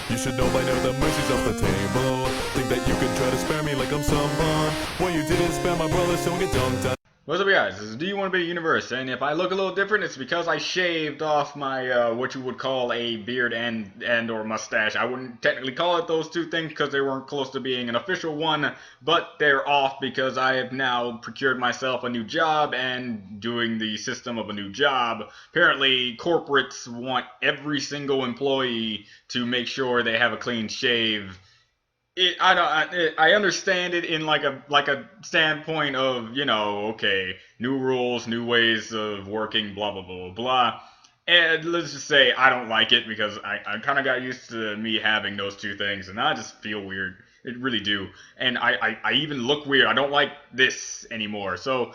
You should know by now the mercy's off the table. Think that you can try to spare me like I'm someone. When you didn't spare my brother, so get dunked on. What's up, guys? This is Do1Bit Universe, and if I look a little different, it's because I shaved off my, what you would call a beard and or mustache. I wouldn't technically call it those two things because they weren't close to being an official one, but they're off because I have now procured myself a new job, and doing the system of a new job, apparently corporates want every single employee to make sure they have a clean shave. I understand it in like a standpoint of, you know, okay, new rules, new ways of working, blah blah blah blah. And let's just say I don't like it because I kind of got used to me having those two things, and I just feel weird. It really do. And I even look weird. I don't like this anymore. So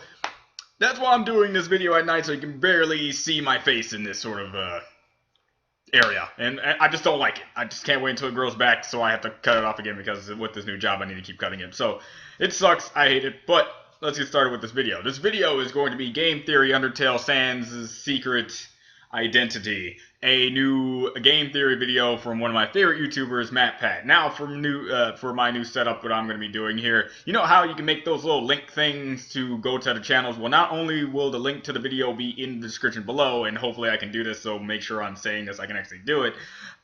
that's why I'm doing this video at night, so you can barely see my face in this sort of area, and I just don't like it. I just can't wait until it grows back, so I have to cut it off again because with this new job I need to keep cutting it. So it sucks, I hate it, but let's get started with this video. This video is going to be Game Theory Undertale Sanss' Secret Identity, a new game theory video from one of my favorite YouTubers, MatPat. Now for my new setup, what I'm going to be doing here, you know how you can make those little link things to go to the channels? Well, not only will the link to the video be in the description below, and hopefully I can do this, so make sure I'm saying this, I can actually do it.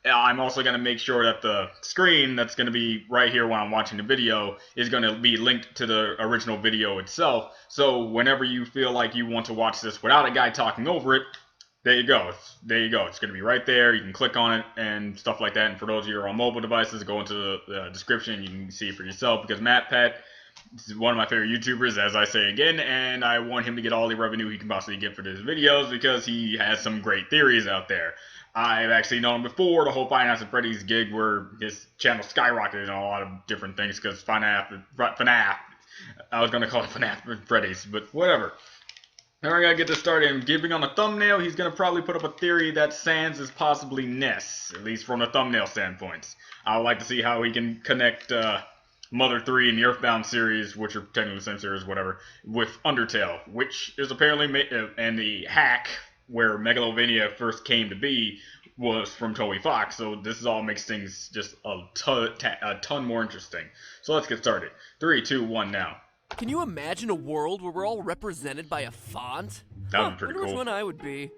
I'm also going to make sure that the screen that's going to be right here when I'm watching the video is going to be linked to the original video itself, so whenever you feel like you want to watch this without a guy talking over it, there you go. It's going to be right there. You can click on it and stuff like that. And for those of you who are on mobile devices, go into the description. You can see it for yourself, because MatPat is one of my favorite YouTubers, as I say again, and I want him to get all the revenue he can possibly get for his videos because he has some great theories out there. I've actually known him before the whole Five Nights at Freddy's gig, where his channel skyrocketed and a lot of different things because FNAF. I was going to call it FNAF at Freddy's, but whatever. Now we're going to get this started. And giving on the thumbnail, he's going to probably put up a theory that Sanss is possibly Ness, at least from the thumbnail standpoints. I would like to see how he can connect Mother 3 and the Earthbound series, which are technically the same series, whatever, with Undertale, which is apparently, and the hack where Megalovania first came to be was from Toby Fox, so this all makes things just a ton more interesting. So let's get started. 3, 2, 1 now. Can you imagine a world where we're all represented by a font? That would be pretty cool. Which one I would be?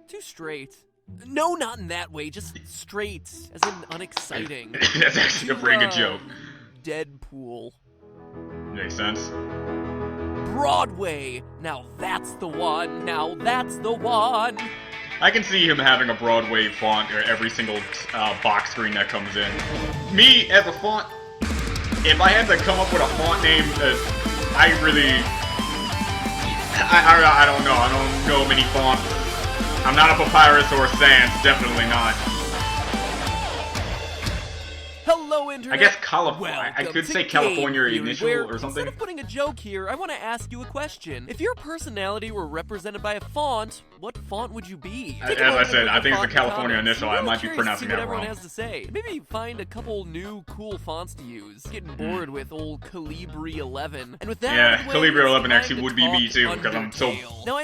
Too straight. No, not in that way, just straight, as in unexciting. That's actually a pretty good joke. Deadpool. Makes sense. Broadway! Now that's the one, now that's the one! I can see him having a Broadway font or every single box screen that comes in. Me, as a font, if I had to come up with a font name that I don't know. I don't know many fonts. I'm not a Papyrus or a Sanss, definitely not. Hello, Internet. I guess California. I could say California initial or something. Instead of putting a joke here, I want to ask you a question. If your personality were represented by a font, what font would you be? As I said, I think it's the California initial. I might be pronouncing that wrong. Everyone has to say. Maybe find a couple new cool fonts to use. Getting bored with old Calibri 11. And with that, yeah, Calibri 11 actually would be me too, because I'm so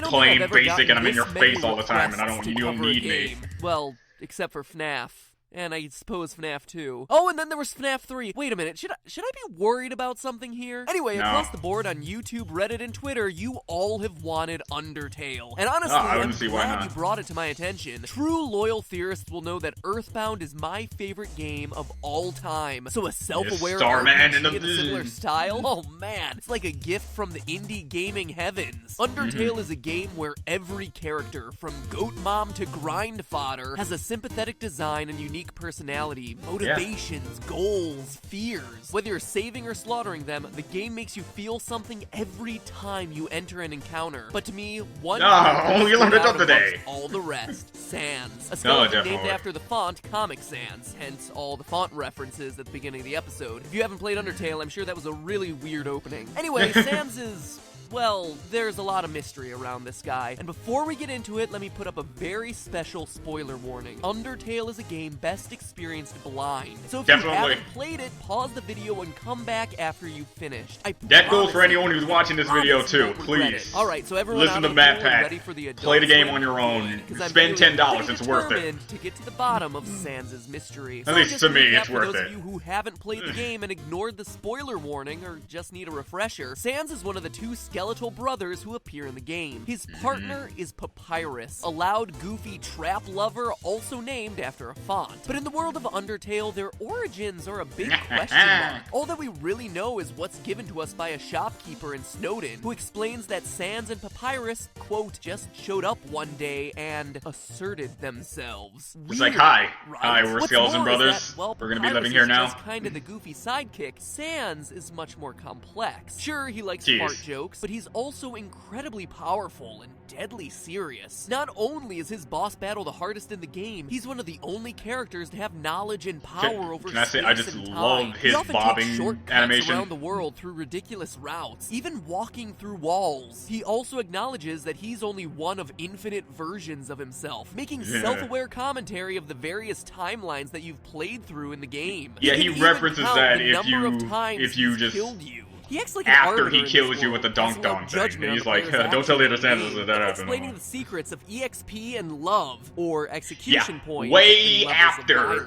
plain basic and I'm in your face all the time, and you don't need me. Well, except for FNAF. And I suppose FNAF 2. Oh, and then there was FNAF 3. Wait a minute, should I be worried about something here? Anyway, across the board on YouTube, Reddit, and Twitter, you all have wanted Undertale. And honestly, I'm glad you brought it to my attention. True loyal theorists will know that Earthbound is my favorite game of all time. So a self-aware RPG in a similar style? Oh man, it's like a gift from the indie gaming heavens. Undertale is a game where every character, from Goat Mom to Grind Fodder, has a sympathetic design and unique personality, motivations, goals, fears. Whether you're saving or slaughtering them, the game makes you feel something every time you enter an encounter. But to me, one you learned it up today. All the rest, Sanss. A skeleton named after the font Comic Sans, hence all the font references at the beginning of the episode. If you haven't played Undertale, I'm sure that was a really weird opening. Anyway, Sanss is well, there's a lot of mystery around this guy. And before we get into it, let me put up a very special spoiler warning. Undertale is a game best experienced blind. So if you haven't played it, pause the video and come back after you've finished. That goes for anyone who's watching this video too, please. Alright, so everyone listen to Matt Pack. Play the game on your own. Spend $10, it's worth it. To get to the bottom of Sanns' mystery. At least to me, it's worth it. For those of you who haven't played the game and ignored the spoiler warning or just need a refresher, Sanss is one of the two skeletal brothers who appear in the game. His partner is Papyrus, a loud, goofy trap lover also named after a font. But in the world of Undertale, their origins are a big question mark. All that we really know is what's given to us by a shopkeeper in Snowden, who explains that Sanss and Papyrus, quote, just showed up one day and asserted themselves. It's like, hi, right? we're skeleton brothers. We're gonna be living here now. Just kind of the goofy sidekick. Sanss is much more complex. Sure, he likes fart jokes, but he's also incredibly powerful and deadly serious. Not only is his boss battle the hardest in the game, he's one of the only characters to have knowledge and power over space and time. I just love his bobbing animation around the world through ridiculous routes, even walking through walls. He also acknowledges that he's only one of infinite versions of himself, making self-aware commentary of the various timelines that you've played through in the game. Yeah, he references that if you just killed you. He acts like after he kills you with the dunk thing. He's like, don't tell the other Sanss that happened. Explaining the secrets of EXP and love, or execution points. Way after,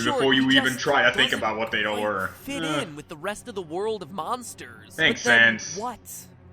before you even try to think about what they were. Fit in with the rest of the world of monsters. Thanks, Sanss. What?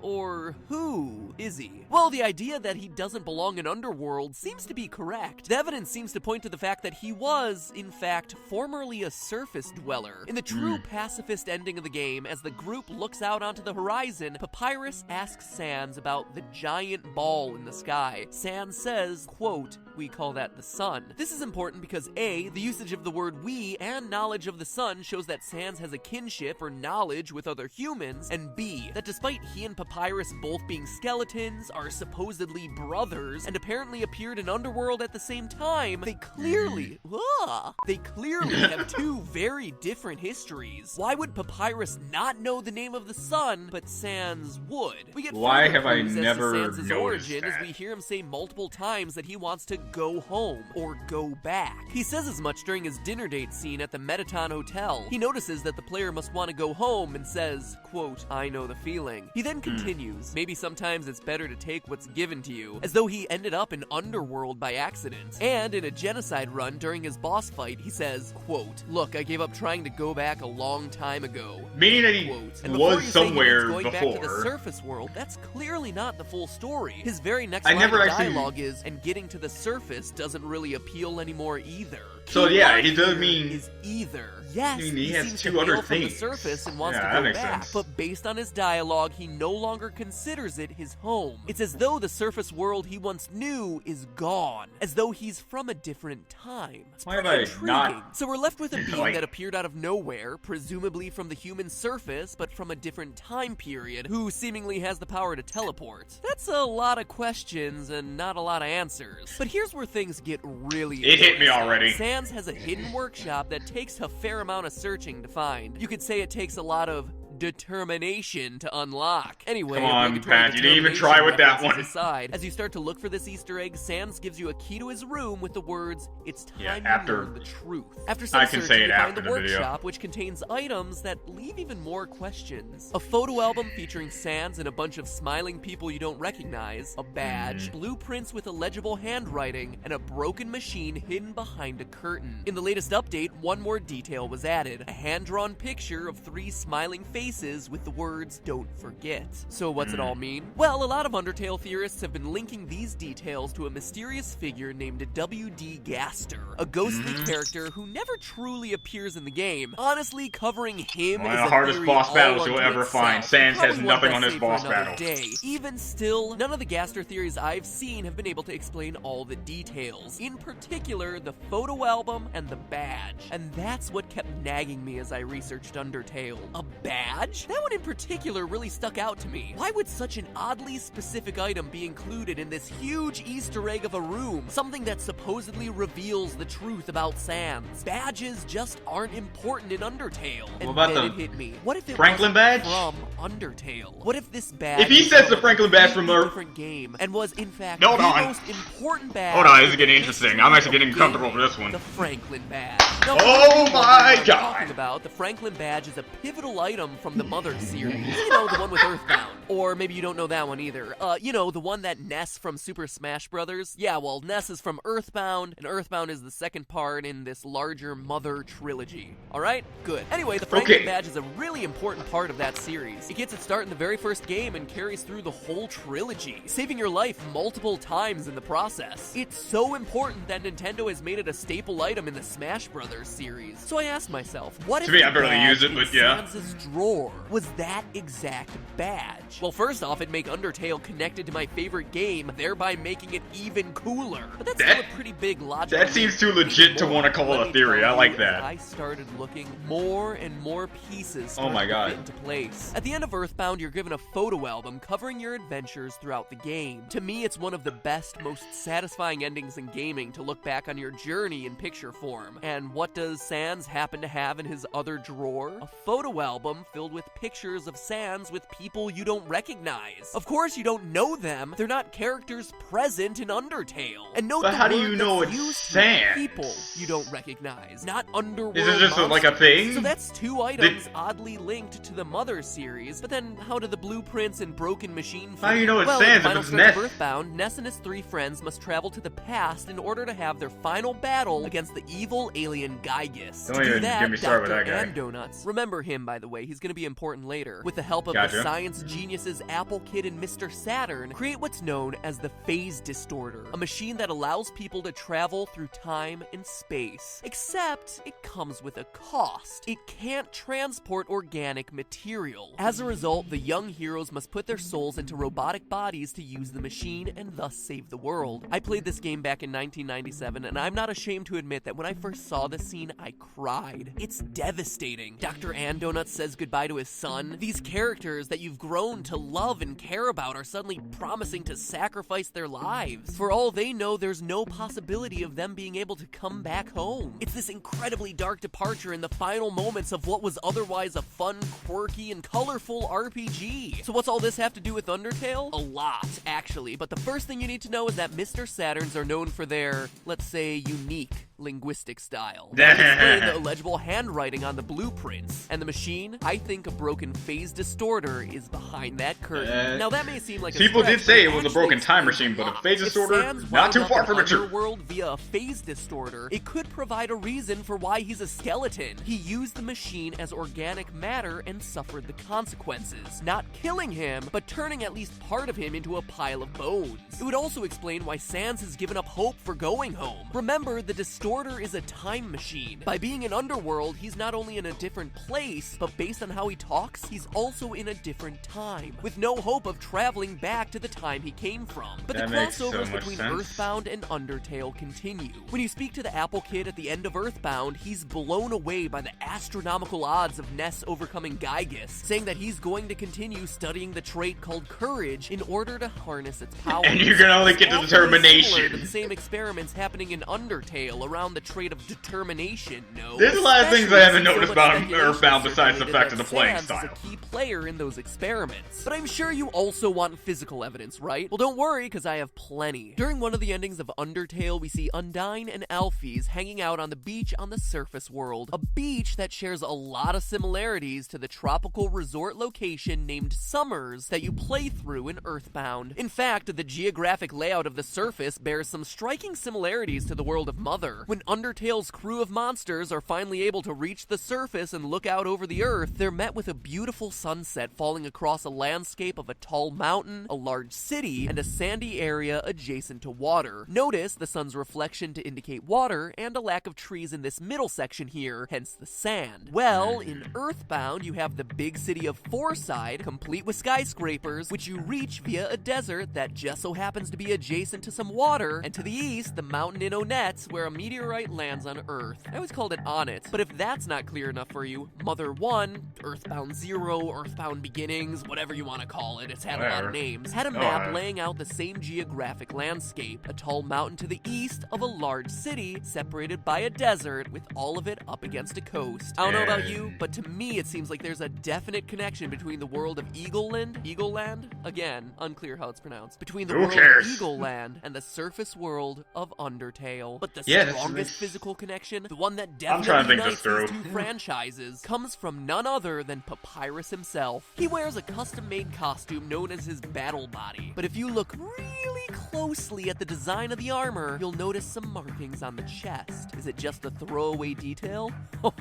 Or who is he? Well, the idea that he doesn't belong in Underworld seems to be correct. The evidence seems to point to the fact that he was, in fact, formerly a surface dweller. In the true pacifist ending of the game, as the group looks out onto the horizon, Papyrus asks Sanss about the giant ball in the sky. Sanss says, quote, "We call that the sun." This is important because A, the usage of the word we and knowledge of the sun shows that Sanss has a kinship or knowledge with other humans, and B, that despite he and Papyrus both being skeletons, are supposedly brothers, and apparently appeared in Underworld at the same time, they clearly have two very different histories. Why would Papyrus not know the name of the sun, but Sanss would? We get Why have I never Sanss's noticed origin that? as we hear him say multiple times that he wants to go home, or go back. He says as much during his dinner date scene at the Metaton Hotel. He notices that the player must want to go home and says, quote, "I know the feeling." He then continues, "Maybe sometimes it's better to take what's given to you," as though he ended up in Underworld by accident. And in a genocide run during his boss fight, he says, quote, "Look, I gave up trying to go back a long time ago." Meaning that he was somewhere going before. Back to the surface world, that's clearly not the full story. His very next I line never of actually... dialogue is, "And getting to the surface doesn't really appeal anymore either." So yeah, he does mean... is either. Yes, he has seems two to other hail from the things. surface and wants Yeah, to that go makes back, sense. but based on his dialogue, he no longer considers it his home. It's as though the surface world he once knew is gone, as though he's from a different time. It's Why have pretty I intriguing. not- So we're left with a being Like- that appeared out of nowhere, presumably from the human surface, but from a different time period, who seemingly has the power to teleport. That's a lot of questions and not a lot of answers. But here's where things get really It hit me interesting. already. Sanss has a hidden workshop that takes a fair amount of searching to find. You could say it takes a lot of determination to unlock. Anyway, come on, obligatory Pat, you didn't even try with that one. Aside, as you start to look for this Easter egg, Sanss gives you a key to his room with the words, "It's time you learn the truth." After some I can searching, say it you find after the the video. workshop, which contains items that leave even more questions. A photo album featuring Sanss and a bunch of smiling people you don't recognize, a badge, blueprints with illegible handwriting, and a broken machine hidden behind a curtain. In the latest update, one more detail was added, a hand-drawn picture of 3 smiling faces with the words, "Don't forget." So what's it all mean? Well, a lot of Undertale theorists have been linking these details to a mysterious figure named W.D. Gaster, a ghostly character who never truly appears in the game. Honestly, covering him One is of the a hardest theory boss all battles unto you'll ever itself. find. Sanss has Probably one nothing best on his saved for boss another battle. day. Even still, none of the Gaster theories I've seen have been able to explain all the details. In particular, the photo album and the badge. And that's what kept nagging me as I researched Undertale. A badge? badge? That one in particular really stuck out to me. Why would such an oddly specific item be included in this huge Easter egg of a room? Something that supposedly reveals the truth about Sanss. Badges just aren't important in Undertale. And what about then the it hit me. What if it Franklin wasn't badge? from Undertale? What if this badge If he was says from the Franklin badge from a different game and was in fact Hold the on. most important badge? Hold on, this is in getting the interesting. history I'm actually of getting comfortable for gaming. this one. The Franklin badge. Now, Oh what my I'm God. talking about, the Franklin badge is a pivotal item from the Mother series. You know, the one with Earthbound. Or maybe you don't know that one either. You know, the one that Ness from Super Smash Brothers? Yeah, well, Ness is from Earthbound, and Earthbound is the second part in this larger Mother trilogy. Alright? Good. Anyway, the Franklin badge is a really important part of that series. It gets its start in the very first game and carries through the whole trilogy, saving your life multiple times in the process. It's so important that Nintendo has made it a staple item in the Smash Brothers series. So I asked myself, what if To me, the I barely badge use it, in but yeah. Sanss's drawer was that exact badge? Well, first off, it'd make Undertale connected to my favorite game, thereby making it even cooler. But that's still a pretty big logic. That seems too legit to want to call it a theory. I like that. I started looking, more and more pieces Oh my started to God. fit into place. At the end of Earthbound, you're given a photo album covering your adventures throughout the game. To me, it's one of the best, most satisfying endings in gaming to look back on your journey in picture form. And what does Sanss happen to have in his other drawer? A photo album filled with pictures of Sanss with people you don't recognize. Of course, you don't know them. They're not characters present in Undertale. And note But the how do word you know that's it's used here, Sanss? people you don't recognize, not underworld Is it just like a monsters. thing? So that's two items oddly linked to the Mother series, but then how do the blueprints and broken machine fit? How do you know it's well, Sanss in if the final it's stretch of Ness? Earthbound, Ness and his three friends must travel to the past in order to have their final battle against the evil alien Gygus. Don't To do even that, get me started with Dr. that guy. Andonuts, remember him by the way, he's gonna be important later, with the help of Gotcha. the science geniuses Apple Kid and Mr. Saturn, create what's known as the Phase Distorter, a machine that allows people to travel through time and space. Except, it comes with a cost. It can't transport organic material. As a result, the young heroes must put their souls into robotic bodies to use the machine and thus save the world. I played this game back in 1997, and I'm not ashamed to admit that when I first saw this scene, I cried. It's devastating. Dr. Andonuts says goodbye to his son. These characters that you've grown to love and care about are suddenly promising to sacrifice their lives. For all they know, there's no possibility of them being able to come back home. It's this incredibly dark departure in the final moments of what was otherwise a fun, quirky, and colorful RPG. So what's all this have to do with Undertale? A lot, actually, but the first thing you need to know is that Mr. Saturns are known for their, let's say, unique linguistic style. That would explain the illegible handwriting on the blueprints. And the machine, I think a broken phase distorter is behind that curtain. Now that may seem like a People stretch, did say but it was a actually broken time explains machine, but a lot. phase If distorter, Sanss not too wound far up from in the truth. Underworld via a phase distorter, it could provide a reason for why he's a skeleton. He used the machine as organic matter and suffered the consequences. Not killing him, but turning at least part of him into a pile of bones. It would also explain why Sanss has given up hope for going home. Remember, the distorter is a time machine. By being in Underworld, he's not only in a different place, but based on how he talks, he's also in a different time, with no hope of traveling back to the time he came from. But That the makes so crossovers much between sense. Earthbound and Undertale continue. When you speak to the Apple Kid at the end of Earthbound, he's blown away by the astronomical odds of Ness overcoming Gygus, saying that he's going to continue studying the trait called courage in order to harness its powers. And you can only get to It's awfully determination. similar to the same experiments happening in Undertale around the trait of determination, no? There's a lot of things I haven't Especially noticed since so about much speculation Earthbound besides the circulated fact of the that playing Sanss style. is a key player in those experiments. But I'm sure you also want physical evidence, right? Well, don't worry, because I have plenty. During one of the endings of Undertale, we see Undyne and Alphys hanging out on the beach on the surface world. A beach that shares a lot of similarities to the tropical resort location named Summers that you play through in Earthbound. In fact, the geographic layout of the surface bears some striking similarities to the world of Mother. When Undertale's crew of monsters are finally able to reach the surface and look out over the earth, they're met with a beautiful sunset falling across a landscape of a tall mountain, a large city, and a sandy area adjacent to water. Notice the sun's reflection to indicate water and a lack of trees in this middle section here, hence the sand. Well, in Earthbound, you have the big city of Fourside, complete with skyscrapers, which you reach via a desert that just so happens to be adjacent to some water, and to the east, the mountain in Onetz, where a meteor meteorite lands on Earth. I always called it On It, but if that's not clear enough for you, Mother 1, Earthbound 0, Earthbound Beginnings, whatever you want to call it, it's had a lot of names, had a map laying out the same geographic landscape. A tall mountain to the east of a large city separated by a desert with all of it up against a coast. I don't know about you, but to me it seems like there's a definite connection between the world of Eagleland, again, unclear how it's pronounced, between the world of Eagleland and the surface world of Undertale. But the strongest physical connection, the one that definitely unites these two franchises, comes from none other than Papyrus himself. He wears a custom-made costume known as his battle body, but if you look really closely at the design of the armor, you'll notice some markings on the chest. Is it just a throwaway detail?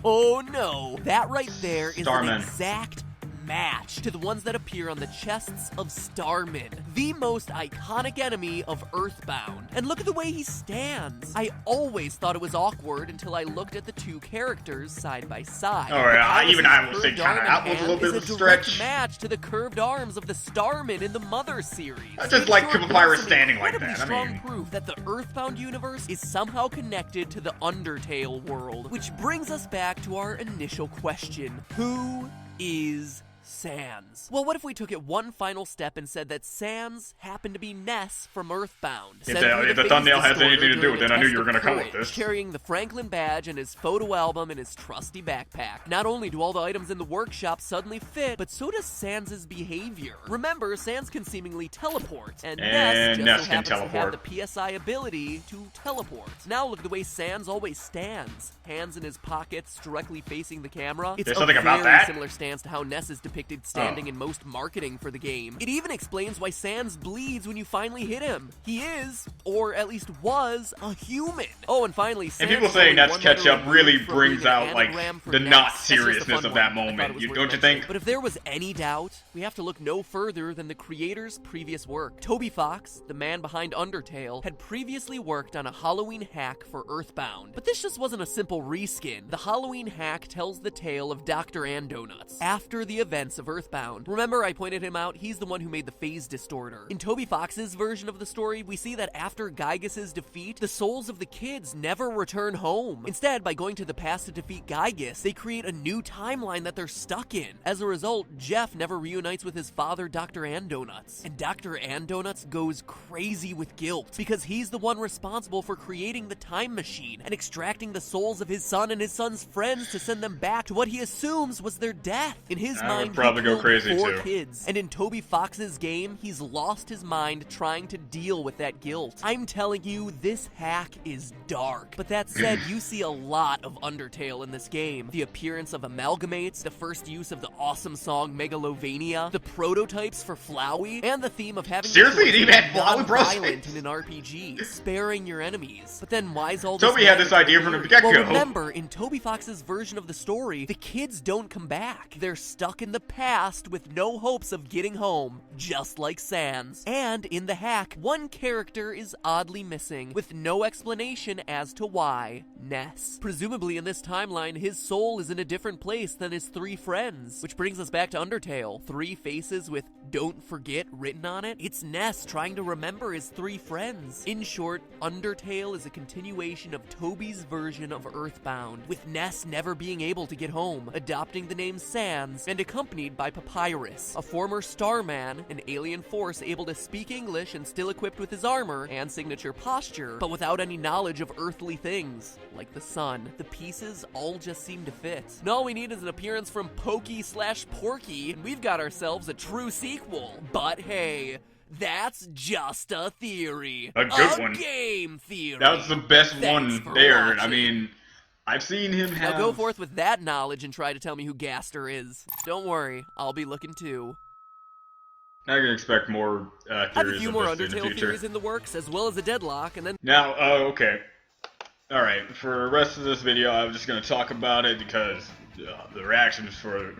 Oh no! That right there is an exact match to the ones that appear on the chests of Starman, the most iconic enemy of Earthbound. And look at the way he stands. I always thought it was awkward until I looked at the two characters side by side. Even I will say that was a little bit of a stretch. Match to the curved arms of the Starman in the Mother series. I just like Papyrus standing like that. Strong proof that the Earthbound universe is somehow connected to the Undertale world, which brings us back to our initial question: who is Sanss? Well, what if we took it one final step and said that Sanss happened to be Ness from Earthbound? If the thumbnail has anything to do with it, I knew you were going to come with this. Carrying the Franklin badge and his photo album in his trusty backpack. Not only do all the items in the workshop suddenly fit, but so does Sanss's behavior. Remember, Sanss can seemingly teleport, and Ness just so happens to have the PSI ability to teleport. Now look at the way Sanss always stands. Hands in his pockets, directly facing the camera. It's a very similar stance to how Ness is depicted standing in most marketing for the game. It even explains why Sanss bleeds when you finally hit him. He is, or at least was, a human. Oh, and finally, Sanss, and people saying that's catch-up really brings out, like, the not seriousness of that moment, don't you think? But if there was any doubt, we have to look no further than the creator's previous work. Toby Fox, the man behind Undertale, had previously worked on a Halloween hack for Earthbound. But this just wasn't a simple reskin. The Halloween hack tells the tale of Dr. Andonuts after the events of Earthbound. Remember, I pointed him out? He's the one who made the phase distorter. In Toby Fox's version of the story, we see that after Gygas's defeat, the souls of the kids never return home. Instead, by going to the past to defeat Gygas, they create a new timeline that they're stuck in. As a result, Jeff never reunites with his father, Dr. Andonuts. And Dr. Andonuts goes crazy with guilt, because he's the one responsible for creating the time machine and extracting the souls of his son and his son's friends to send them back to what he assumes was their death. In his mind, probably go crazy 4 too. kids. And in Toby Fox's game, he's lost his mind trying to deal with that guilt. I'm telling you, this hack is dark. But that said, you see a lot of Undertale in this game. The appearance of amalgamates, the first use of the awesome song Megalovania, the prototypes for Flowey, and the theme of having violent in an RPG, sparing your enemies. But then why's all this? Toby had this idea from the get-go. Well, remember, in Toby Fox's version of the story, the kids don't come back. They're stuck in the past with no hopes of getting home, just like Sanss. And in the hack, one character is oddly missing, with no explanation as to why: Ness. Presumably in this timeline, his soul is in a different place than his 3 friends. Which brings us back to Undertale. 3 faces with "Don't Forget" written on it. It's Ness trying to remember his 3 friends. In short, Undertale is a continuation of Toby's version of Earthbound, with Ness never being able to get home, adopting the name Sanss, and accompanied by Papyrus, a former Starman, an alien force able to speak English and still equipped with his armor and signature posture, but without any knowledge of earthly things, like the sun. The pieces all just seem to fit. And all we need is an appearance from Pokey/Porky, and we've got ourselves a true sequel. But hey, that's just a theory. A good one. Game theory. That was the best one there. I mean, I've seen him have... Now go forth with that knowledge and try to tell me who Gaster is. Don't worry, I'll be looking too. I can expect more theories I have a few more in the Undertale future. theories in the works, as well as a deadlock, and then... Now, okay. Alright, for the rest of this video, I'm just going to talk about it because the reactions for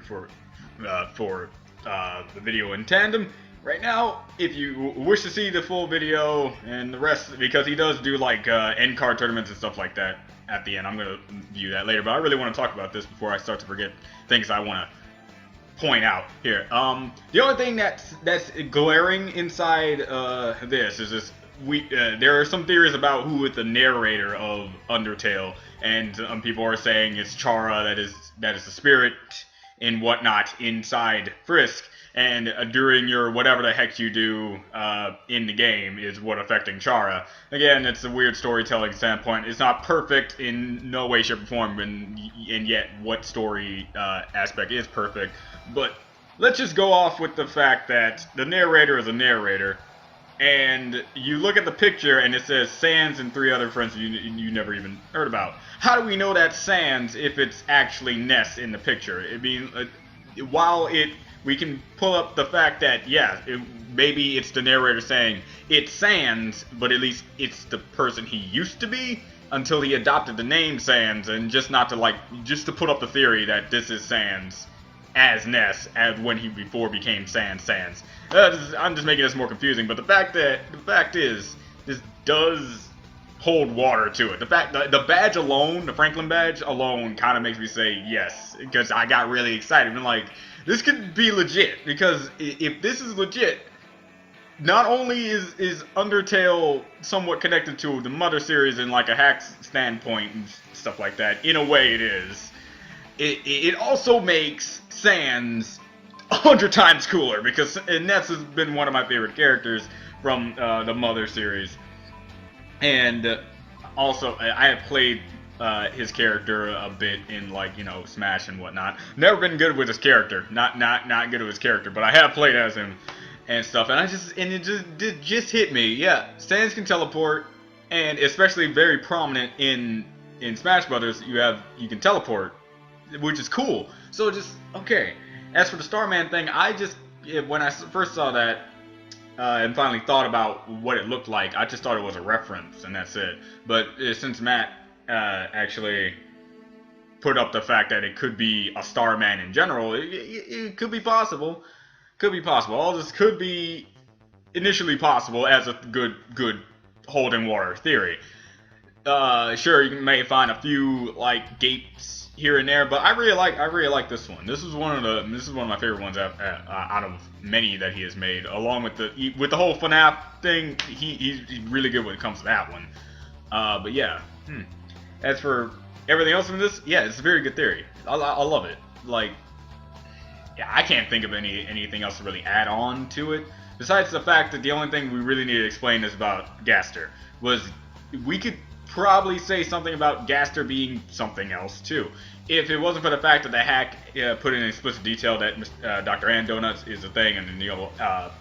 the video in tandem. Right now, if you wish to see the full video and the rest, because he does do like end card tournaments and stuff like that at the end, I'm going to view that later, but I really want to talk about this before I start to forget things I want to point out here. The only thing that's glaring inside this is this there are some theories about who is the narrator of Undertale, and people are saying it's Chara that is the spirit and whatnot inside Frisk, and during your whatever the heck you do in the game is what affecting Chara. Again, it's a weird storytelling standpoint. It's not perfect in no way, shape, or form, and yet what story aspect is perfect. But let's just go off with the fact that the narrator is a narrator, and you look at the picture and it says Sanss and 3 other friends you never even heard about. How do we know that's Sanss if it's actually Ness in the picture? I mean, we can pull up the fact that, yeah, maybe it's the narrator saying it's Sanss, but at least it's the person he used to be until he adopted the name Sanss, and just to put up the theory that this is Sanss as Ness, as when he before became Sanss. I'm just making this more confusing, but the fact is, this does hold water to it. The fact the badge alone, the Franklin badge alone, kind of makes me say yes, because I got really excited. I'm like, this could be legit, because if this is legit, not only is Undertale somewhat connected to the Mother series in like a hack standpoint and stuff like that, in a way it is, it also makes Sanss 100 times cooler, because Ness has been one of my favorite characters from the Mother series. And also, I have played his character a bit in, like, you know, Smash and whatnot. Never been good with his character, not good with his character, but I have played as him and stuff. And it just hit me. Yeah, Sanss can teleport, and especially very prominent in Smash Brothers. You can teleport, which is cool. So just okay. As for the Starman thing, when I first saw that. And finally thought about what it looked like, I just thought it was a reference, and that's it. But since Matt actually put up the fact that it could be a Starman in general, it could be possible. Could be possible. All this could be initially possible as a good holding water theory. Sure, you may find a few like gapes here and there, but I really like this one. This is one of my favorite ones out of many that he has made. Along with the whole FNAF thing, he's really good when it comes to that one. But yeah. As for everything else in this, yeah, it's a very good theory. I love it. Like, yeah, I can't think of anything else to really add on to it. Besides the fact that the only thing we really need to explain is about Gaster. We could probably say something about Gaster being something else too. If it wasn't for the fact that the hack put in explicit detail that Dr. Ann Donuts is a thing and the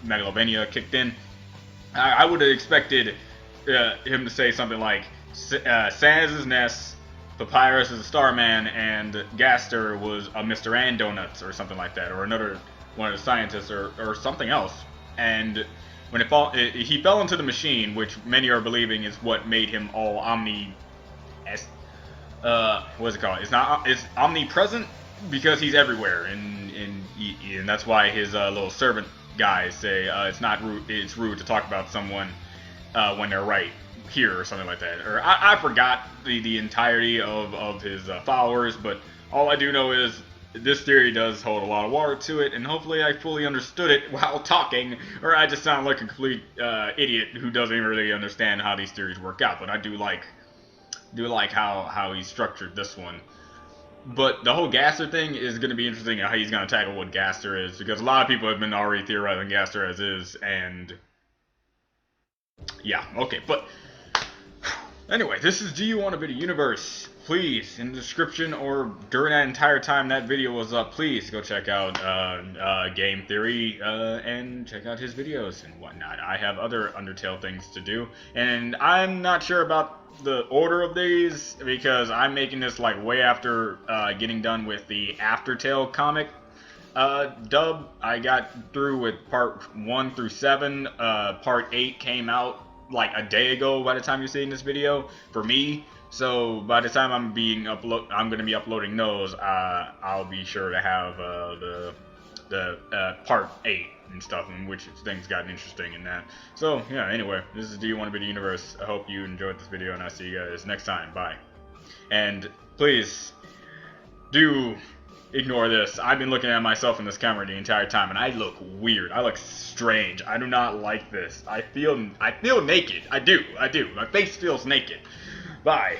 Megalovania kicked in, I would have expected him to say something like Sanss is Ness, Papyrus is a Starman, and Gaster was a Mr. Ann Donuts or something like that, or another one of the scientists or something else. And when he fell into the machine, which many are believing is what made him all what's it called? It's omnipresent, because he's everywhere, and that's why his little servant guys say it's rude to talk about someone when they're right here or something like that. Or I forgot the entirety of his followers, but all I do know is this theory does hold a lot of water to it, and hopefully I fully understood it while talking, or I just sound like a complete idiot who doesn't even really understand how these theories work out. But I do like how he structured this one. But the whole Gaster thing is going to be interesting, how he's going to tackle what Gaster is, because a lot of people have been already theorizing Gaster as is, and yeah, okay, but anyway, this is Do You Want a Bit of Universe? Please, in the description or during that entire time that video was up, please go check out Game Theory and check out his videos and whatnot. I have other Undertale things to do, and I'm not sure about the order of these, because I'm making this like way after getting done with the Aftertale comic dub. I got through with part 1 through 7. Part 8 came out like a day ago by the time you're seeing this video for me. So by the time I'm going to be uploading those, I'll be sure to have the part 8 and stuff, in which things gotten interesting in that. So yeah, anyway, this is Do You Want a Bit of Universe. I hope you enjoyed this video, and I'll see you guys next time. Bye. And please do Ignore this. I've been looking at myself in this camera the entire time, and I look weird. I look strange. I do not like this. I feel naked. I do. My face feels naked. Bye.